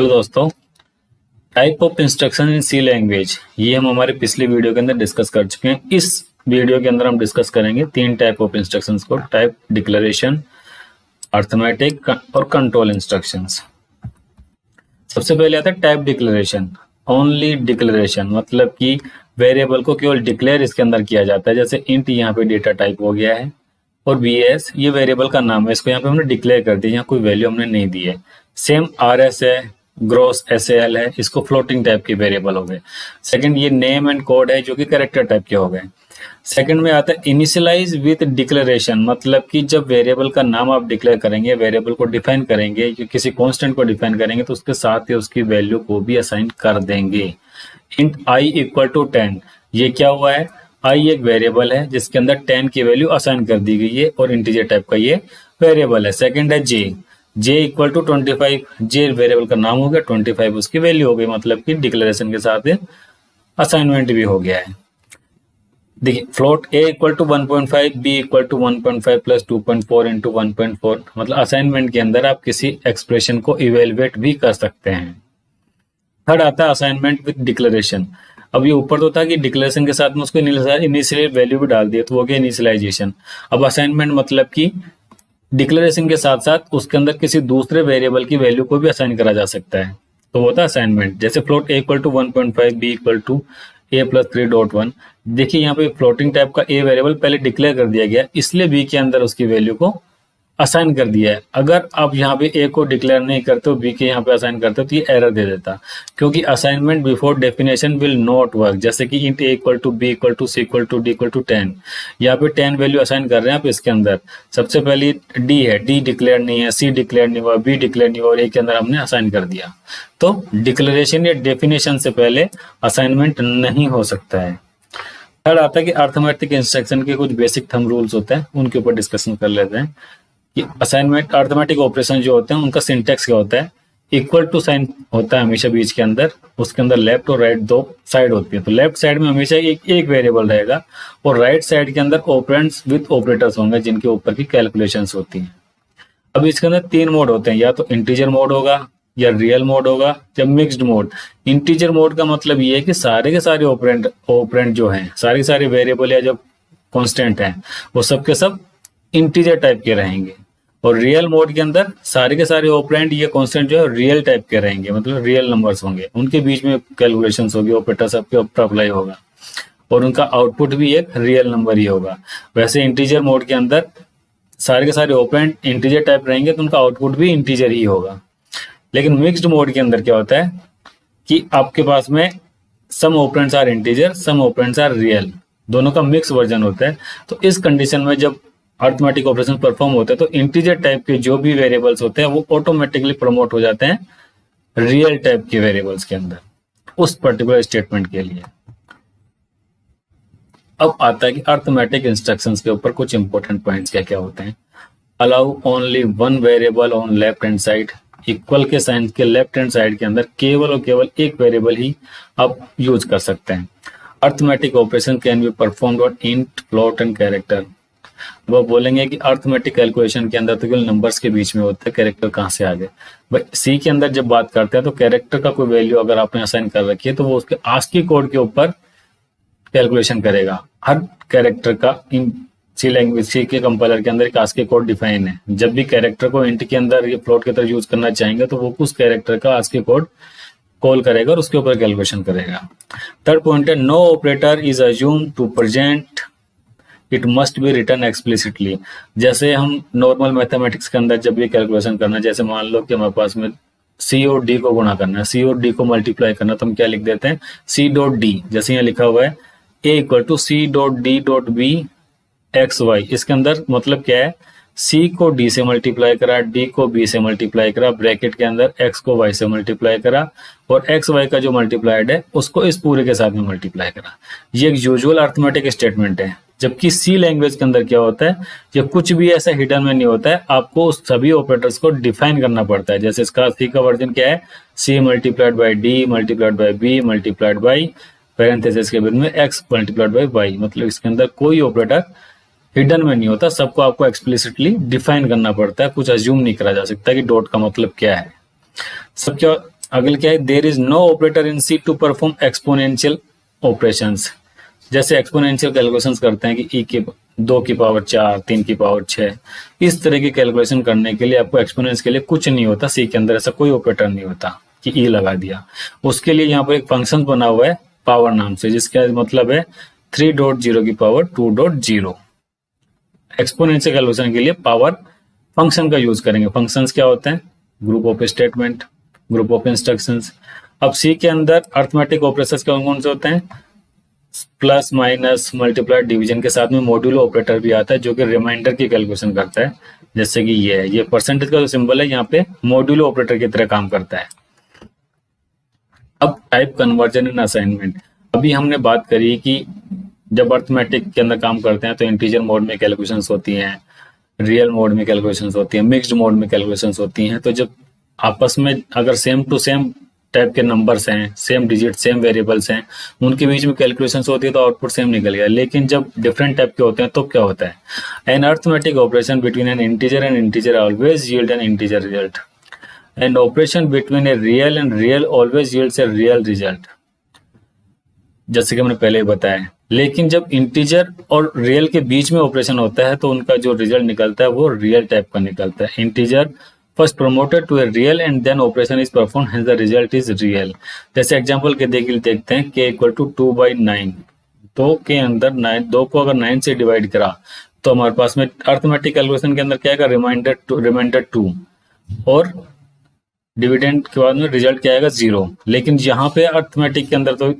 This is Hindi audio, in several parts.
हेलो दोस्तों, type of instruction in C language ये हम हमारे पिछले वीडियो के अंदर डिस्कस कर चुके हैं। इस वीडियो के अंदर हम डिस्कस करेंगे तीन टाइप ऑफ इंस्ट्रक्शंस को, टाइप डिक्लेरेशन, अर्थमेटिक और कंट्रोल इंस्ट्रक्शंस। सबसे पहले आता है टाइप डिक्लेरेशन। ओनली डिक्लेरेशन मतलब कि वेरिएबल को केवल डिक्लेयर इसके अंदर किया जाता है। जैसे इंट यहाँ पे डेटा टाइप हो गया है और bs ये वेरिएबल का नाम है, इसको यहाँ पे हमने डिक्लेयर कर दिया, यहाँ कोई वैल्यू हमने नहीं दी है। सेम rs है, ग्रोस sal है, इसको फ्लोटिंग टाइप के वेरिएबल हो गए। सेकंड ये नेम एंड कोड है जो कि कैरेक्टर टाइप के हो गए। सेकंड में आता है इनिशियलाइज विथ डिक्लेरेशन, मतलब कि जब वेरिएबल का नाम आप डिक्लेयर करेंगे, वेरिएबल को डिफाइन करेंगे, किसी कांस्टेंट को डिफाइन करेंगे तो उसके साथ ही उसकी वैल्यू को भी असाइन कर देंगे। इंट i इक्वल टू 10, ये क्या हुआ है, i एक वेरिएबल है जिसके अंदर 10 की वैल्यू असाइन कर दी गई है और इंटीजर टाइप का ये वेरिएबल है। सेकंड है j equal to 25, j variable का नाम हो गया, 25 उसकी वैल्यू हो गई, मतलब कि डिक्लेरेशन के साथ असाइनमेंट भी हो गया है। देखिए float a equal to 1.5, b equal to 1.5 plus 2.4 into 1.4, मतलब असाइनमेंट के अंदर आप किसी एक्सप्रेशन को इवेलुएट भी कर सकते हैं। थर्ड आता है असाइनमेंट विद डिक्लेरेशन। अब ये ऊपर तो था कि डिक्लेरेशन के साथ में उसको इनिशियल वैल्यू भी डाल दिया तो हो गया इनिशियलाइजेशन। अब असाइनमेंट मतलब कि डिक्लेरेशन के साथ साथ उसके अंदर किसी दूसरे वेरिएबल की वैल्यू को भी असाइन करा जा सकता है, तो होता है असाइनमेंट। जैसे float a equal to 1.5, b equal to a plus 3.1। देखिए यहाँ पे फ्लोटिंग टाइप का a वेरिएबल पहले डिक्लेयर कर दिया गया, इसलिए b के अंदर उसकी वैल्यू को असाइन कर दिया है। अगर आप यहाँ पे a को डिक्लेयर नहीं करते हो, b के यहाँ पे असाइन करते हो तो ये एरर दे देता, क्योंकि assignment before definition will not work. जैसे कि int a equal to b equal to c equal to d equal to 10, यहाँ पे 10 वैल्यू असाइन कर रहे हैं आप इसके अंदर। सबसे पहले d है, d डिक्लेयर नहीं है, c डिक्लेयर नहीं हुआ, b डिक्लेयर नहीं हुआ और a के अंदर हमने असाइन कर दिया, तो डिक्लेरेशन या डेफिनेशन से पहले असाइनमेंट नहीं हो सकता है। थर्ड आता है कि अर्थमेटिक इंस्ट्रक्शन के कुछ बेसिक थंब रूल्स होते हैं, उनके ऊपर डिस्कशन कर लेते हैं कि असाइनमेंट अर्थमेटिक ऑपरेशन जो होते हैं उनका सिंटेक्स क्या होता है। इक्वल टू साइन होता है हमेशा बीच के अंदर, उसके अंदर लेफ्ट और राइट दो साइड होती है, तो लेफ्ट साइड में हमेशा एक वेरिएबल रहेगा और राइट साइड के अंदर ऑपरेंड्स विद ऑपरेटर्स होंगे जिनके ऊपर की कैलकुलेशंस होती हैं। अब इसके अंदर तीन मोड होते हैं, या तो इंटीजर मोड होगा या रियल मोड होगा या मिक्स्ड मोड। इंटीजर मोड का मतलब ये है कि सारे के सारे ऑपरेंड जो हैं, सारे सारे वेरिएबल या जो कॉन्स्टेंट हैं वो सब के सब इंटीजर टाइप के रहेंगे। और रियल मोड के अंदर सारे के सारे ऑपरेंड ये कांस्टेंट जो है रियल टाइप के रहेंगे, मतलब रियल नंबर्स होंगे, उनके बीच में कैलकुलेशंस होगी, ऑपरेटर सबके ऊपर अप्लाई होगा और उनका आउटपुट भी एक रियल नंबर ही होगा। वैसे इंटीजर मोड के अंदर सारे के सारे ऑपरेंड इंटीजर टाइप रहेंगे तो उनका आउटपुट भी इंटीजर ही होगा। लेकिन मिक्स्ड मोड के अंदर क्या होता है कि आपके पास में some operands are integer, some operands are real, दोनों का मिक्स वर्जन होता है। तो इस कंडीशन में जब अर्थमेटिक ऑपरेशन परफॉर्म होते हैं तो इंटीजर टाइप के जो भी वेरिएबल्स होते हैं वो ऑटोमेटिकली प्रमोट हो जाते हैं रियल टाइप के वेरिएबल्स के अंदर उस पर्टिकुलर स्टेटमेंट के लिए। अब आता है कि अर्थमेटिक इंस्ट्रक्शंस के ऊपर कुछ इंपॉर्टेंट पॉइंट्स क्या क्या होते हैं। Allow only one variable on left hand side, equal के साइन के लेफ्ट हैंड साइड के अंदर केवल और केवल एक वेरिएबल ही आप यूज कर सकते हैं। Arithmetic operation can be performed on int, float and character. वो बोलेंगे कि अर्थमेटिक कैलकुलेशन के अंदर तो केवल नंबर्स के बीच में होता है, कैरेक्टर कहाँ से आ गए। भाई सी के अंदर जब बात करते हैं तो कैरेक्टर का कोई वैल्यू अगर आपने असाइन कर रखी है तो वो उसके आस्की कोड के ऊपर कैलकुलेशन करेगा। हर कैरेक्टर का इन सी लैंग्वेज, सी के कंपाइलर के अंदर एक आस्की कोड डिफाइन है। जब भी कैरेक्टर को इंट के अंदर या फ्लोट की तरह यूज करना चाहेंगे तो वो उस कैरेक्टर का आस्की कोड कॉल करेगा और उसके ऊपर कैलकुलेशन करेगा। थर्ड पॉइंट है no operator is assume to present, it must be return explicitly. जैसे हम नॉर्मल मैथमेटिक्स के अंदर जब भी कैलकुलेशन करना, जैसे मान लो कि हमारे पास में सी और डी को गुणा करना है, सी और डी को मल्टीप्लाई करना, तो हम क्या लिख देते हैं सी डॉट डी। जैसे यहाँ लिखा हुआ है A equal to C dot D dot B X Y, इसके अंदर मतलब क्या है, सी को डी से मल्टीप्लाई करा, डी को बी से मल्टीप्लाई करा, ब्रैकेट के अंदर एक्स को वाई से मल्टीप्लाई करा और एक्स वाई का जो मल्टीप्लाइड है उसको इस पूरे के साथ में मल्टीप्लाई करा। ये एक यूजुअल अर्थमेटिक स्टेटमेंट है। जबकि सी लैंग्वेज के अंदर क्या होता है, ये कुछ भी ऐसा हिडन में नहीं होता है, आपको उस सभी ऑपरेटर्स को डिफाइन करना पड़ता है। जैसे इसका सी का वर्जन क्या है, c multiplied by d multiplied by b multiplied by parenthesis के बीच में एक्स मल्टीप्लाइड बाई वाई, मतलब इसके अंदर कोई ऑपरेटर हिडन में नहीं होता, सबको आपको एक्सप्लिसिटली डिफाइन करना पड़ता है। कुछ अज्यूम नहीं करा जा सकता कि डॉट का मतलब क्या है। सब क्या अगले क्या है, there is no operator in C to perform exponential operations. जैसे एक्सपोनेंशियल कैलकुलेशंस करते हैं कि ई की 2 की पावर 4, 3 की पावर 6, इस तरह की कैलकुलेशन करने के लिए आपको एक्सपोनेंस के लिए कुछ नहीं होता, सी के अंदर ऐसा कोई ऑपरेटर नहीं होता कि ई लगा दिया। उसके लिए यहाँ पर एक फंक्शन बना हुआ है पावर नाम से, जिसका मतलब है 3.0 की पावर 2.0। एक्सपोनेंशियल कैलकुलेशन के लिए पावर फंक्शन का यूज करेंगे। फंक्शंस क्या होते हैं, group of statement, group of instructions. अब सी के अंदर अर्थमेटिक ऑपरेशंस कौन कौन से होते हैं, प्लस माइनस मल्टीप्लाई डिवीजन के साथ में मॉड्यूलो ऑपरेटर भी आता है जो कि रिमाइंडर की कैलकुलेशन करता है। जैसे कि ये परसेंटेज का जो सिंबल है यहाँ पे मॉड्यूलो ऑपरेटर की तरह काम करता है। अब टाइप कन्वर्जन इन असाइनमेंट, अभी हमने बात करी कि जब अर्थमेटिक के अंदर काम करते हैं तो इंटीजर मोड में कैलकुलेशंस होती हैं, रियल मोड में कैलकुलेशंस होती हैं, मिक्स्ड मोड में कैलकुलेशंस होती हैं। तो जब आपस में अगर सेम टू सेम टाइप के नंबर्स हैं, सेम डिजिट, सेम वेरिएबल्स हैं, उनके बीच में कैलकुलेशंस होती है तो आउटपुट सेम निकल गया। लेकिन जब डिफरेंट टाइप के होते हैं तो क्या होता है, an arithmetic operation between an integer and integer always yield an integer result, and operation between a real and real always yields a real result, जैसे कि हमने पहले ही बताया। लेकिन जब इंटीजर और रियल के बीच में ऑपरेशन होता है तो उनका जो रिजल्ट निकलता है वो रियल टाइप का निकलता है। Integer first promoted to a real and then operation is perform, hence the result is real. जैसे एग्जांपल के देखते हैं k इक्वल टू 2/9, 2 के अंदर 9, 2 को अगर 9 से डिवाइड करा तो हमारे पास में अर्थमेटिक कैलकुलेशन के अंदर क्या आएगा, रिमाइंडर 2, और डिविडेंड के बाद में रिजल्ट क्या आएगा 0। लेकिन यहाँ पे अर्थमेटिक के अंदर तो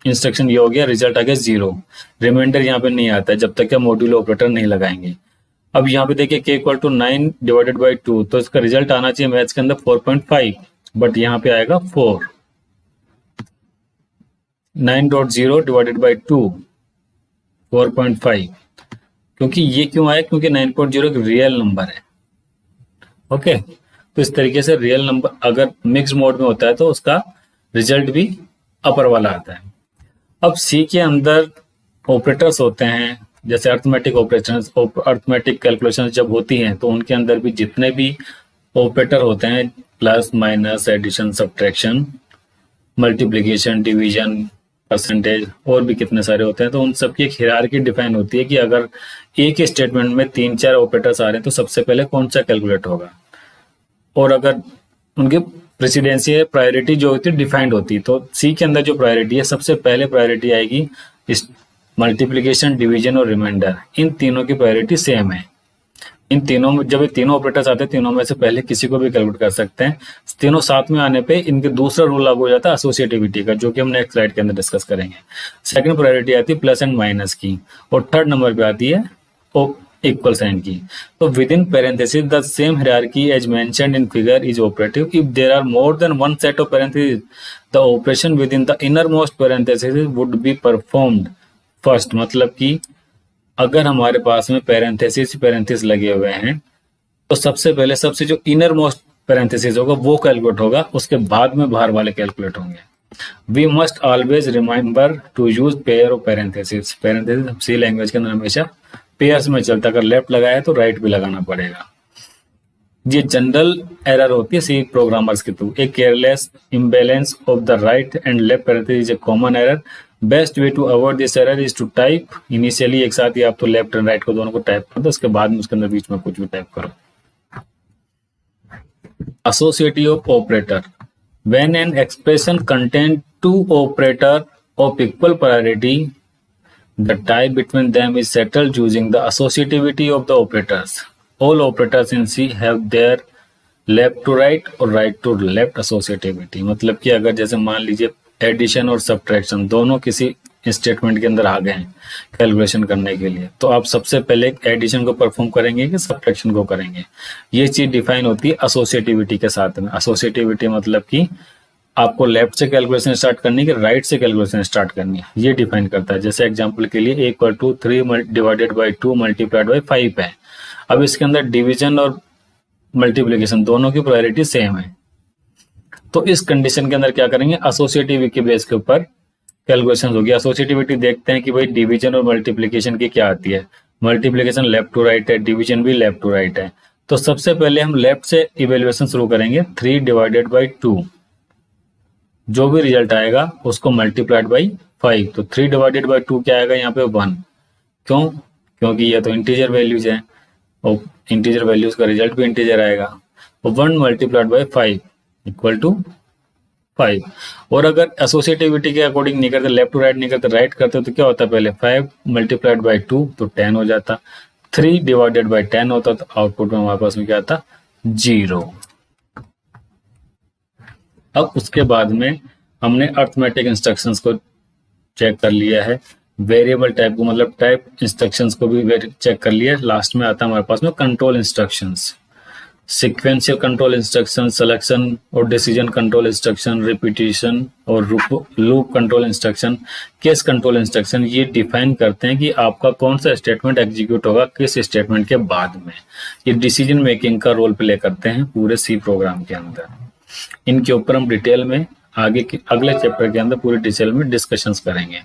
इंस्ट्रक्शन ये हो गया, रिजल्ट आ गया 0, रिमाइंडर यहाँ पे नहीं आता है जब तक क्या मॉड्यूलो ऑपरेटर नहीं लगाएंगे। अब यहाँ पे देखिए k equal to 9 divided by 2, तो इसका रिजल्ट आना चाहिए मैथ्स के अंदर 4.5, बट यहाँ पे आएगा 4। 9.0 डिवाइडेड बाई 2 4.5, क्योंकि ये क्यों आया, क्योंकि 9.0 एक रियल नंबर है। ओके, तो इस तरीके से रियल नंबर अगर मिक्स मोड में होता है तो उसका रिजल्ट भी अपर वाला आता है। अब सी के अंदर ऑपरेटर्स होते हैं, जैसे अर्थमेटिक ऑपरेशंस, अर्थमेटिक कैलकुलेशंस जब होती हैं तो उनके अंदर भी जितने भी ऑपरेटर होते हैं, plus minus addition subtraction multiplication division percentage और भी कितने सारे होते हैं, तो उन सबकी एक हायरार्की डिफाइन होती है कि अगर एक ही स्टेटमेंट में 3-4 ऑपरेटर्स आ रहे हैं तो सबसे पहले कौन सा कैलकुलेट होगा, और अगर उनके प्रेसिडेंसी है, प्रायोरिटी जो होती है डिफाइंड होती है। तो सी के अंदर जो प्रायोरिटी है, सबसे पहले प्रायोरिटी आएगी इस मल्टीप्लिकेशन डिवीजन और रिमाइंडर, इन तीनों की प्रायोरिटी सेम है। इन तीनों में जब ये तीनों ऑपरेटर्स आते हैं, तीनों में से पहले किसी को भी कैलकुलेट कर सकते हैं। तीनों साथ में आने पे इनके दूसरा रूल लागू हो जाता है एसोसिएटिविटी का, जो कि हम नेक्स्ट स्लाइड के अंदर डिस्कस करेंगे। सेकंड प्रायोरिटी आती है प्लस एंड माइनस की, और थर्ड नंबर पे आती है इक्वल साइन की। तो with in parenthesis the same hierarchy as mentioned in figure is operative if there are more than one set of parentheses, the operation within the innermost parenthesis would be performed first। मतलब कि अगर हमारे पास में पैरेंथेसिस लगे हुए हैं तो सबसे पहले सबसे जो इनर मोस्ट पैरेंथेसिस होगा वो कैलकुलेट होगा, उसके बाद में बाहर वाले कैलकुलेट होंगे। We must always remember to use pair of parenthesis. Parenthesis C language के अंदर हमेशा पेयर्स में चलता, अगर लेफ्ट लगाया तो राइट भी लगाना पड़ेगा। ये जनरल एरर होती है सी प्रोग्रामर्स के थ्रू। A careless imbalance of the right and left parenthesis is a common error. Best way to avoid this error is to type initially, एक साथ ही आप तो लेफ्ट एंड राइट को दोनों को टाइप कर दो, उसके बाद में उसके अंदर बीच में कुछ भी टाइप करो। Associative of operator, when an expression contain two operator of equal priority, the tie between them is settled using the associativity of the operators. All operators in C have their left to right और right to left associativity। मतलब कि अगर जैसे मान लीजिए एडिशन और सब्ट्रैक्शन दोनों किसी स्टेटमेंट के अंदर आ गए हैं कैलकुलेशन करने के लिए, तो आप सबसे पहले एडिशन को परफॉर्म करेंगे कि सब्ट्रैक्शन को करेंगे। ये चीज डिफाइन होती है एसोसिएटिविटी के साथ में। एसोसिएटिविटी मतलब कि आपको लेफ्ट से कैलकुलेशन स्टार्ट करनी है कि राइट से कैलकुलेशन स्टार्ट करनी है, ये डिफाइन करता है। जैसे एग्जांपल के लिए equal to 3 divided by 2 multiplied by 5 है। अब इसके अंदर डिवीजन और मल्टीप्लिकेशन दोनों की प्रायोरिटी सेम है, तो इस कंडीशन के अंदर क्या करेंगे, एसोसिएटिविटी के बेस के ऊपर कैलकुलेशन होगी। एसोसिएटिविटी देखते हैं कि भाई डिवीजन और मल्टीप्लिकेशन की क्या आती है। मल्टीप्लिकेशन लेफ्ट टू राइट है, डिवीजन भी लेफ्ट टू राइट है, तो सबसे पहले हम लेफ्ट से इवेल्युएशन शुरू करेंगे। 3 डिवाइडेड बाई 2, जो भी रिजल्ट आएगा उसको मल्टीप्लाइड बाई 5। तो 3 डिवाइडेड बाई 2 क्या आएगा यहाँ पे 1। क्यों? क्योंकि ये तो इंटीजर वैल्यूज है और इंटीजर वैल्यूज का रिजल्ट भी इंटीजर आएगा। 1 मल्टीप्लाइड बाई 5 इक्वल टू 5। और अगर एसोसिएटिविटी के अकॉर्डिंग नहीं करते, लेफ्ट टू राइट नहीं करते, राइट करते तो क्या होता? पहले 5 मल्टीप्लाइड बाई 2 तो 10 हो जाता। 3 डिवाइडेड बाई 10 होता तो आउटपुट में हमारे पास में क्या आता? 0। अब उसके बाद में हमने अर्थमेटिक इंस्ट्रक्शंस को चेक कर लिया है, वेरिएबल टाइप को मतलब टाइप इंस्ट्रक्शंस को भी चेक कर लिया। लास्ट में आता है हमारे पास में control instructions, sequential control instruction, selection और डिसीजन कंट्रोल इंस्ट्रक्शन, रिपीटिशन और loop control instruction, case control instruction. ये डिफाइन करते हैं कि आपका कौन सा स्टेटमेंट एग्जीक्यूट होगा किस स्टेटमेंट के बाद में। ये डिसीजन मेकिंग का रोल प्ले करते हैं पूरे सी प्रोग्राम के अंदर। इनके ऊपर हम डिटेल में अगले चैप्टर के अंदर पूरी डिटेल में डिस्कशंस करेंगे।